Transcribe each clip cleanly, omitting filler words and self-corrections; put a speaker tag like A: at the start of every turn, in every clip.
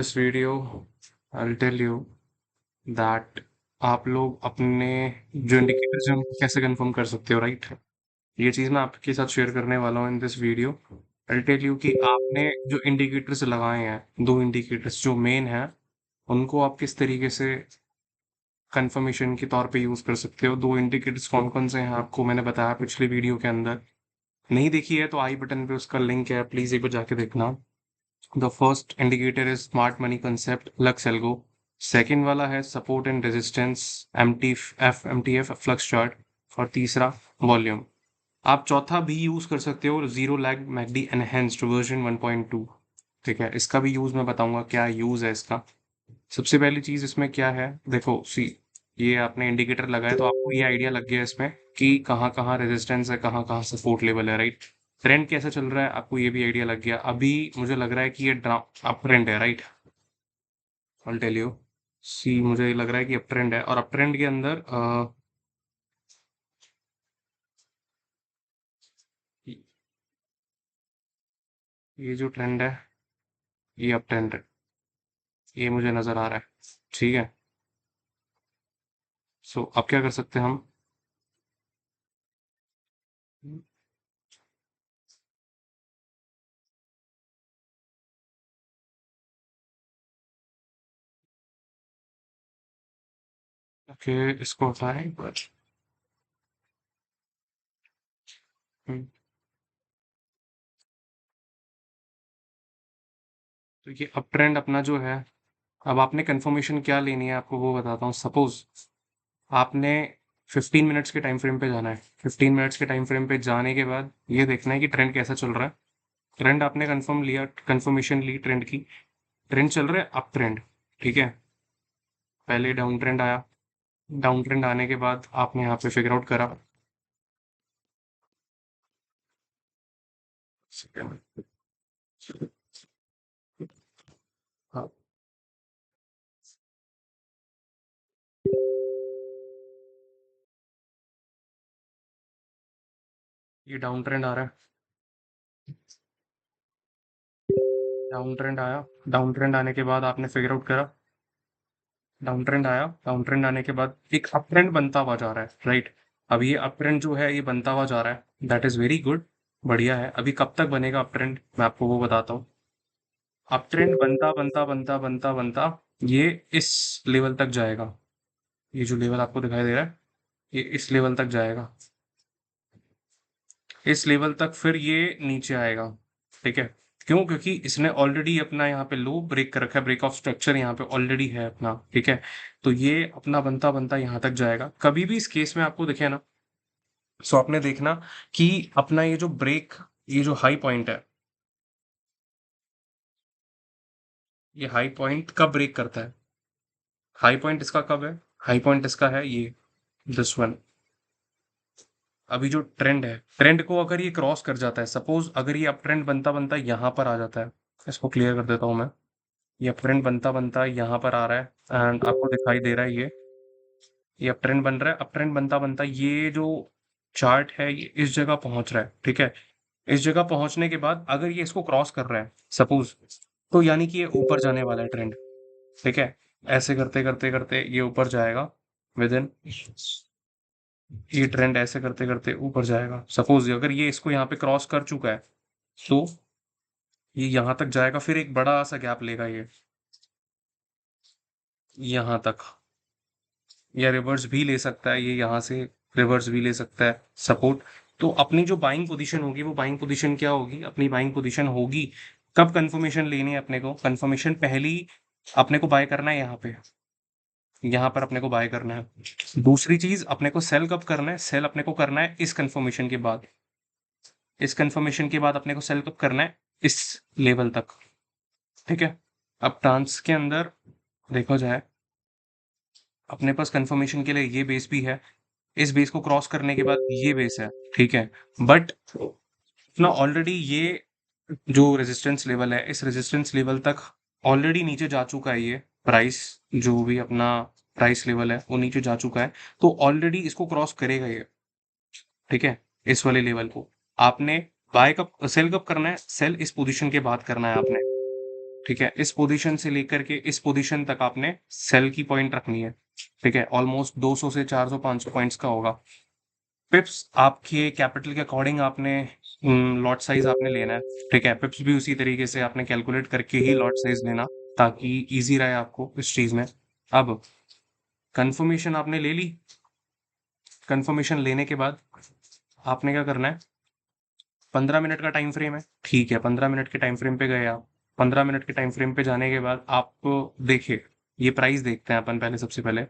A: This video, I'll tell you that आप लोग अपने जो इंडिकेटर्स हैं उनको कैसे कंफर्म कर सकते हो, राइट? ये चीज़ मैं आपके साथ शेयर करने वाला हूँ in this video. I'll tell you कि आपने जो इंडिकेटर्स लगाए हैं, दो इंडिकेटर्स जो मेन हैं, उनको आप किस तरीके से कंफर्मेशन के तौर पे यूज़ कर सकते हो। दो इंडिकेटर्स कौन कौन से हैं आपको मैंने बताया पिछले वीडियो के अंदर। नहीं देखी है तो आई बटन पे उसका लिंक है, प्लीज़ एक बार जाके देखना। The first indicator is smart money concept Lux Algo. Second वाला है support and resistance MTF flux chart. और तीसरा वॉल्यूम। आप चौथा भी यूज कर सकते हो, zero lag McD enhanced version 1.2। ठीक है, इसका भी यूज मैं बताऊंगा क्या यूज है इसका। सबसे पहली चीज इसमें क्या है, देखो सी, ये आपने इंडिकेटर लगाया तो आपको ये आइडिया लग गया इसमें कि कहाँ कहाँ रेजिस्टेंस है, कहाँ कहाँ सपोर्ट लेवल है, राइट? ट्रेंड कैसा चल रहा है आपको ये भी आइडिया लग गया। अभी मुझे लग रहा है कि ये अप ट्रेंड है, राइट? आई टेल यू, सी मुझे लग रहा है कि अप ट्रेंड है, और अप ट्रेंड के अंदर ये जो ट्रेंड है ये अप ट्रेंड है, ये मुझे नजर आ रहा है। ठीक है, सो अब क्या कर सकते हैं हम? ओके, इसको हटाएं एक बार। हम्म, तो ये अप ट्रेंड अपना जो है, अब आपने कंफर्मेशन क्या लेनी है आपको वो बताता हूँ। सपोज आपने 15 मिनट्स के टाइम फ्रेम पे जाना है। 15 मिनट्स के टाइम फ्रेम पे जाने के बाद ये देखना है कि ट्रेंड कैसा चल रहा है। ट्रेंड आपने कंफर्म लिया, कंफर्मेशन ली ट्रेंड की। ट्रेंड चल रहा है अप ट्रेंड, ठीक है। पहले डाउन ट्रेंड आया, डाउन ट्रेंड आने के बाद आपने यहाँ पे फिगर आउट करा। हाँ, ये डाउन ट्रेंड आ रहा है, डाउन ट्रेंड आया। डाउन ट्रेंड आने के बाद आपने फिगर आउट करा, डाउन ट्रेंड आया। डाउन ट्रेंड आने के बाद एक अप ट्रेंड बनता हुआ जा रहा है, राइट? अब ये अप ट्रेंड जो है ये बनता हुआ जा रहा है, दैट इज वेरी गुड, बढ़िया है। अभी कब तक बनेगा अप ट्रेंड मैं आपको वो बताता हूँ। अप ट्रेंड बनता बनता बनता बनता बनता ये इस लेवल तक जाएगा। ये जो लेवल आपको दिखाई दे रहा है ये इस लेवल तक जाएगा। इस लेवल तक फिर ये नीचे आएगा, ठीक है। क्यों? क्योंकि इसने ऑलरेडी अपना यहाँ पे लो ब्रेक कर रखा है, ब्रेक ऑफ स्ट्रक्चर यहाँ पे ऑलरेडी है अपना, ठीक है। तो ये अपना बनता बनता यहाँ तक जाएगा। कभी भी इस केस में आपको दिखे ना, सो आपने देखना कि अपना ये जो ब्रेक, ये जो हाई पॉइंट है, ये हाई पॉइंट कब ब्रेक करता है? हाई पॉइंट इसका कब है? हाई पॉइंट इसका है ये, दिस वन। अभी जो ट्रेंड है, ट्रेंड को अगर ये क्रॉस कर जाता है, सपोज अगर ये अप ट्रेंड बनता बनता यहाँ पर आ जाता है, इसको क्लियर कर देता हूँ मैं। ये अप ट्रेंड बनता बनता यहाँ पर आ रहा है एंड आपको दिखाई दे रहा है ये अप ट्रेंड बन रहा है। अप ट्रेंड बनता बनता ये जो चार्ट है ये इस जगह पहुंच रहा है, ठीक है। इस जगह पहुंचने के बाद अगर ये इसको क्रॉस कर रहा है सपोज, तो यानी कि ये ऊपर जाने वाला है ट्रेंड, ठीक है। ऐसे करते करते करते ये ऊपर जाएगा विद इन, ये ट्रेंड ऐसे करते करते ऊपर जाएगा। सपोज अगर ये इसको यहाँ पे क्रॉस कर चुका है तो ये यहाँ तक जाएगा, फिर एक बड़ा सा गैप लेगा ये यहाँ तक, या रिवर्स भी ले सकता है ये यहाँ से, रिवर्स भी ले सकता है सपोर्ट। तो अपनी जो बाइंग पोजीशन होगी वो बाइंग पोजीशन क्या होगी? अपनी बाइंग पोजीशन होगी कब कंफर्मेशन लेनी है अपने को? कंफर्मेशन पहली अपने को बाय करना है यहाँ पे, यहाँ पर अपने को बाय करना है। दूसरी चीज अपने को सेल कब करना है? सेल अपने को करना है इस कंफर्मेशन के बाद। इस कंफर्मेशन के बाद अपने को सेल कब करना है? इस लेवल तक, ठीक है। अब ट्रांस के अंदर देखा जाए, अपने पास कंफर्मेशन के लिए ये बेस भी है, इस बेस को क्रॉस करने के बाद ये बेस है, ठीक है। बट अपना ऑलरेडी ये जो रेजिस्टेंस लेवल है, इस रेजिस्टेंस लेवल तक ऑलरेडी नीचे जा चुका है ये प्राइस, जो भी अपना प्राइस लेवल है वो नीचे जा चुका है। तो ऑलरेडी इसको क्रॉस करेगा ये, ठीक है। इस वाले लेवल को आपने बाय कब सेल कब करना है? सेल इस पोजीशन के बाद करना है आपने, ठीक है, इस पोजीशन से लेकर के इस पोजीशन तक आपने सेल की पॉइंट रखनी है। ठीक है, ऑलमोस्ट 200 से 400 500 पॉइंट्स का होगा। पिप्स आपके कैपिटल के अकॉर्डिंग आपने लॉट साइज आपने लेना है। ठीक है, पिप्स भी उसी तरीके से आपने कैलकुलेट करके ही लॉट साइज लेना, ताकि इजी रहे आपको इस चीज में। अब कंफर्मेशन आपने ले ली। कंफर्मेशन लेने के बाद आपने क्या करना है, 15 मिनट का टाइम फ्रेम है। ठीक है, 15 मिनट के टाइम फ्रेम पे गए आप। 15 मिनट के टाइम फ्रेम पे जाने के बाद आप देखिए, ये प्राइस देखते हैं अपन पहले। सबसे पहले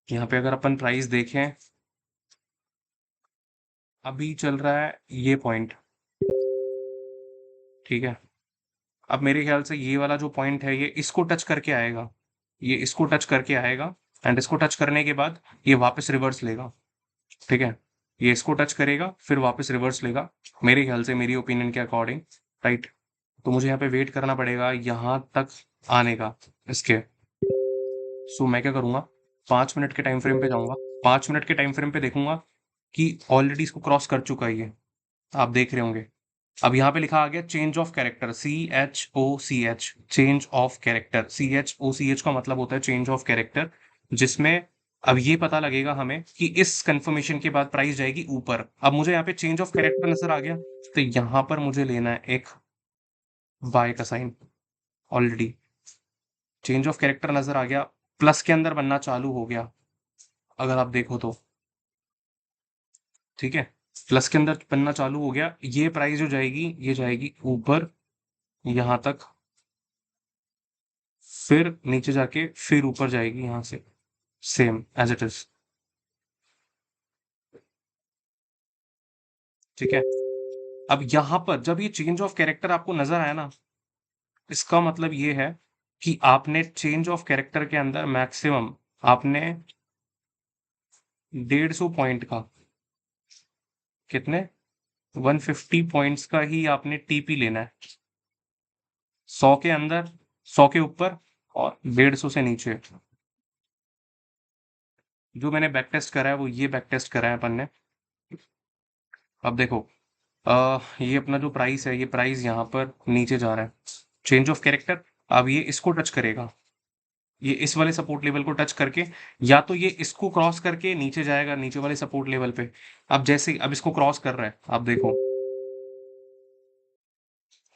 A: यहाँ पे अगर अपन प्राइस देखें, अभी चल रहा है ये पॉइंट। ठीक है, अब मेरे ख्याल से ये वाला जो पॉइंट है, ये इसको टच करके आएगा। ये इसको टच करके आएगा, एंड इसको टच करने के बाद ये वापस रिवर्स लेगा। ठीक है, ये इसको टच करेगा फिर वापस रिवर्स लेगा, मेरे ख्याल से, मेरी ओपिनियन के अकॉर्डिंग। राइट, तो मुझे यहाँ पे वेट करना पड़ेगा यहाँ तक आने का इसके। सो मैं क्या करूँगा, 5 मिनट के टाइम फ्रेम पे जाऊँगा। 5 मिनट के टाइम फ्रेम पे देखूंगा कि ऑलरेडी इसको क्रॉस कर चुका है ये, आप देख रहे होंगे। अब यहाँ पे लिखा आ गया change of character, CHOCH, change of character. CHOCH का मतलब होता है चेंज ऑफ कैरेक्टर, जिसमें अब ये पता लगेगा हमें कि इस कंफर्मेशन के बाद प्राइस जाएगी ऊपर। अब मुझे यहाँ पे चेंज ऑफ कैरेक्टर नजर आ गया, तो यहाँ पर मुझे लेना है एक बाय का sign. Already change of character नजर आ गया, प्लस के अंदर बनना चालू हो गया, अगर आप देखो तो। ठीक है, प्लस के अंदर बनना चालू हो गया। ये प्राइस जो जाएगी, ये जाएगी ऊपर यहाँ तक, फिर नीचे जाके फिर ऊपर जाएगी यहाँ से, सेम एज इट इज। ठीक है, अब यहाँ पर जब ये चेंज ऑफ कैरेक्टर आपको नजर आया ना, इसका मतलब ये है कि आपने चेंज ऑफ कैरेक्टर के अंदर मैक्सिमम आपने 150 पॉइंट का, कितने, 150 पॉइंट्स का ही आपने टीपी लेना है। 100 के अंदर, 100 के ऊपर और 150 से नीचे। जो मैंने बैक टेस्ट करा है वो ये बैक टेस्ट करा है अपन ने। अब देखो, ये अपना जो प्राइस है, ये प्राइस यहाँ पर नीचे जा रहा है, चेंज ऑफ कैरेक्टर। अब ये इसको टच करेगा, ये इस वाले सपोर्ट लेवल को टच करके, या तो ये इसको क्रॉस करके नीचे जाएगा, नीचे वाले सपोर्ट लेवल पे। अब जैसे अब इसको क्रॉस कर रहा है, आप देखो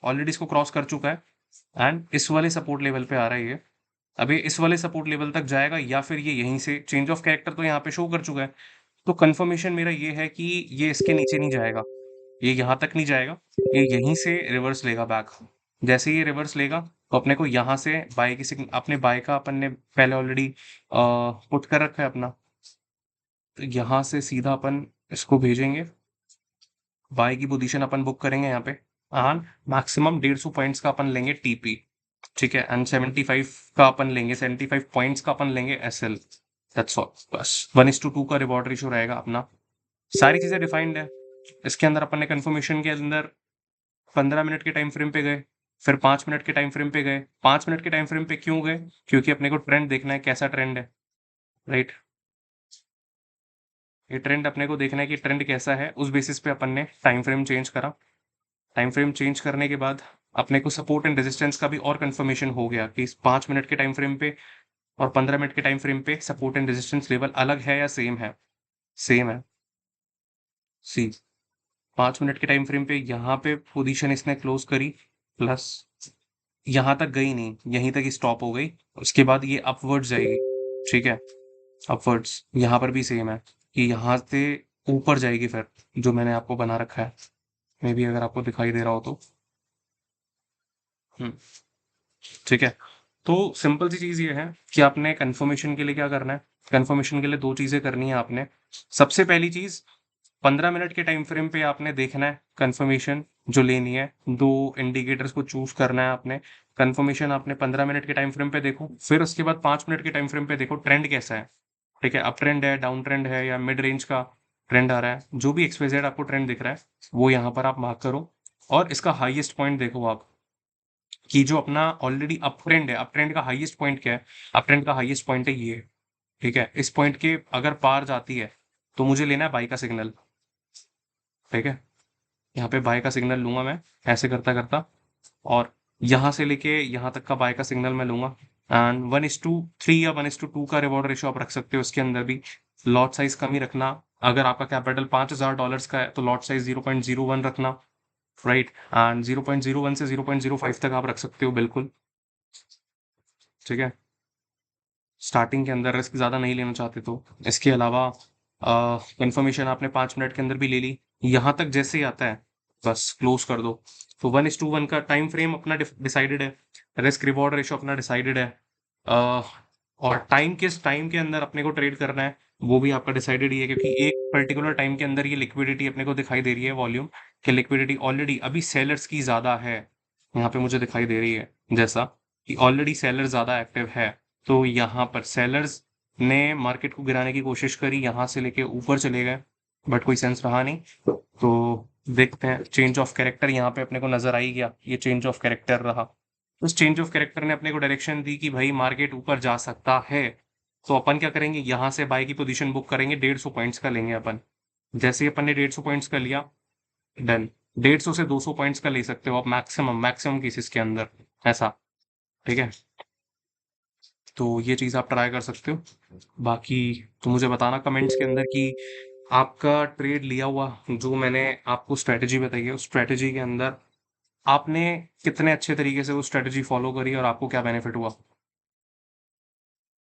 A: ऑलरेडी इसको क्रॉस कर चुका है, एंड इस वाले सपोर्ट लेवल पे आ रहा है ये। अभी इस वाले सपोर्ट लेवल तक जाएगा, या फिर ये यहीं से, चेंज ऑफ कैरेक्टर तो यहाँ पे शो कर चुका है। तो कंफर्मेशन मेरा ये है कि ये इसके नीचे नहीं जाएगा, ये यहाँ तक नहीं जाएगा, ये यहीं से रिवर्स लेगा बैक। जैसे ये रिवर्स लेगा, तो अपने को यहाँ से बाय की सिग्नल, अपने बाय का अपन ने पहले ऑलरेडी पुट कर रखा है अपना, तो यहाँ से सीधा अपन इसको भेजेंगे, बाय की पोजीशन अपन बुक करेंगे यहाँ पे, एंड मैक्सिमम 150 पॉइंट्स का अपन लेंगे टीपी। ठीक है, एंड 75 का अपन लेंगे, 75 पॉइंट्स का अपन लेंगे SL। दैट्स ऑल, बस 1:2 का रिवॉर्ड रेशियो रहेगा अपना। सारी चीजें डिफाइंड है इसके अंदर। अपन ने कंफर्मेशन के अंदर 15 मिनट के टाइम फ्रेम पे गए, फिर 5 मिनट के टाइम फ्रेम पे गए। 5 मिनट के टाइम फ्रेम पे क्यों गए, क्योंकि अपने को ट्रेंड देखना है, कैसा ट्रेंड है। राइट, ये ट्रेंड अपने को देखना है कि ट्रेंड कैसा है, उस बेसिस पे अपन ने टाइम फ्रेम चेंज करा। टाइम फ्रेम चेंज करने के बाद अपने को सपोर्ट एंड रेजिस्टेंस का भी और कंफर्मेशन हो गया कि इस 5 मिनट के टाइम फ्रेम पे और 15 मिनट के टाइम फ्रेम पे सपोर्ट एंड रेजिस्टेंस लेवल अलग है या सेम है। सेम है। सी, 5 मिनट के टाइम फ्रेम पे यहाँ पे पोजीशन इसने क्लोज करी, प्लस यहाँ तक गई नहीं, यहीं तक ही स्टॉप हो गई। उसके बाद ये अपवर्ड्स जाएगी। ठीक है, अपवर्ड्स यहाँ पर भी सेम है कि यहाँ से ऊपर जाएगी, फिर जो मैंने आपको बना रखा है, मे बी अगर आपको दिखाई दे रहा हो तो। हम्म, ठीक है। तो सिंपल सी चीज ये है कि आपने कंफर्मेशन के लिए क्या करना है। कंफर्मेशन के लिए दो चीजें करनी है आपने। सबसे पहली चीज, 15 मिनट के टाइम फ्रेम पे आपने देखना है कंफर्मेशन जो लेनी है। दो इंडिकेटर्स को चूज करना है आपने। कंफर्मेशन आपने 15 मिनट के टाइम फ्रेम पे देखो, फिर उसके बाद 5 मिनट के टाइम फ्रेम पे देखो ट्रेंड कैसा है। ठीक है, अप ट्रेंड है, डाउन ट्रेंड है, या मिड रेंज का ट्रेंड आ रहा है, जो भी XYZ आपको ट्रेंड दिख रहा है वो यहाँ पर आप मार्क करो। और इसका हाईएस्ट पॉइंट देखो आप, कि जो अपना ऑलरेडी अप ट्रेंड है, अप ट्रेंड का हाईएस्ट पॉइंट क्या है। अप ट्रेंड का हाईएस्ट पॉइंट है ये। ठीक है, इस पॉइंट के अगर पार जाती है तो मुझे लेना है बाई का सिग्नल। ठीक है, यहाँ पे बाय का सिग्नल लूंगा मैं, ऐसे करता करता, और यहाँ से लेके यहाँ तक का बाय का सिग्नल मैं लूंगा। एंड 1:3 या 1:2 का रिवॉर्ड रेशियो आप रख सकते हो उसके अंदर भी। लॉट साइज कम ही रखना। अगर आपका कैपिटल $5,000 का है तो लॉट साइज 0.01 रखना, राइट। एंड 0.01 से 0.05 तक आप रख सकते हो बिल्कुल, ठीक है। स्टार्टिंग के अंदर रिस्क ज़्यादा नहीं लेना चाहते तो। इसके अलावा कंफर्मेशन आपने 5 मिनट के अंदर भी ले ली, यहाँ तक जैसे ही आता है बस क्लोज कर दो। तो 1:1 का टाइम फ्रेम अपना डिसाइडेड है, रिस्क रिवॉर्ड रेशो अपना डिसाइडेड है, अ, और टाइम किस टाइम के अंदर अपने को ट्रेड करना है वो भी आपका डिसाइडेड ही है, क्योंकि एक पर्टिकुलर टाइम के अंदर ये लिक्विडिटी अपने को दिखाई दे रही है, वॉल्यूम कि लिक्विडिटी ऑलरेडी अभी सेलर्स की ज़्यादा है, यहाँ पे मुझे दिखाई दे रही है जैसा कि ऑलरेडी सेलर ज़्यादा एक्टिव है। तो यहाँ पर सेलर्स ने मार्केट को गिराने की कोशिश करी, यहाँ से लेके ऊपर चले गए, बट कोई सेंस रहा नहीं। तो देखते हैं, चेंज ऑफ कैरेक्टर यहाँ पे अपने को नजर आई गया, ये चेंज ऑफ कैरेक्टर रहा। उस चेंज ऑफ कैरेक्टर ने अपने को डायरेक्शन दी कि भाई मार्केट ऊपर जा सकता है। तो अपन क्या करेंगे, यहाँ से बाय की पोजीशन बुक करेंगे, 150 पॉइंट्स का लेंगे अपन। जैसे ही अपन ने 150 पॉइंट्स का लिया, डन। 150 से 200 पॉइंट्स का ले सकते हो आप, मैक्सिमम मैक्सिमम केसेस के अंदर ऐसा, ठीक है। तो ये चीज़ आप ट्राई कर सकते हो। बाकी तो मुझे बताना कमेंट्स के अंदर कि आपका ट्रेड लिया हुआ जो मैंने आपको स्ट्रेटजी बताई है, उस स्ट्रेटजी के अंदर आपने कितने अच्छे तरीके से वो स्ट्रेटजी फॉलो करी और आपको क्या बेनिफिट हुआ।